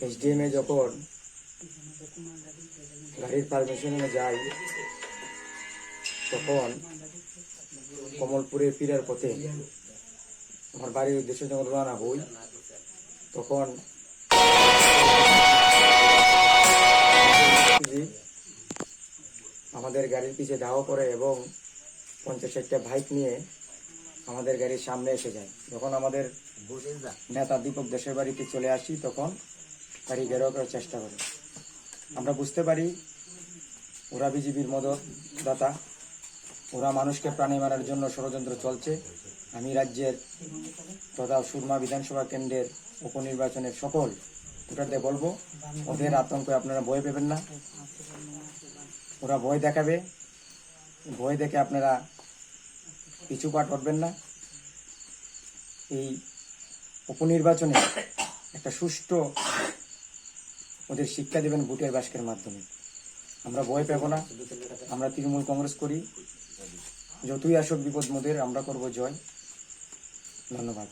এসডিএমে যখন গাড়ির পারমিশন যাই তখন কমলপুরে ফিরার পথে আমার বাড়ির উদ্দেশ্যে যখন রওনা হই তখন আমাদের গাড়ির পিছে ধাওয়া করে এবং 50-60টা বাইক নিয়ে আমাদের গাড়ির সামনে এসে যায়। যখন আমাদের নেতা দীপক দেশের বাড়িতে চলে আসি তখন গাড়ি ঘেরাও করার চেষ্টা করে। আমরা বুঝতে পারি ওরা বিজেপির মদতদাতা, ওরা মানুষকে প্রাণী মারার জন্য ষড়যন্ত্র চলছে। আমি রাজ্যের তথা সুরমা বিধানসভা কেন্দ্রের উপনির্বাচনের সকল ভোটারদের বলবো, ওদের আতঙ্কে আপনারা ভয় পেবেন না। ওরা ভয় দেখাবে, ভয় দেখে আপনারা পিছু পা হটবেন না। এই উপনির্বাচনে একটা সুষ্ঠু ওদের শিক্ষা দেবেন ভোটের বাক্সের মাধ্যমে। আমরা ভয় পাবো না। আমরা তৃণমূল কংগ্রেস করি, যতই আসুক বিপদ মোদের আমরা করব জয়। ধন্যবাদ।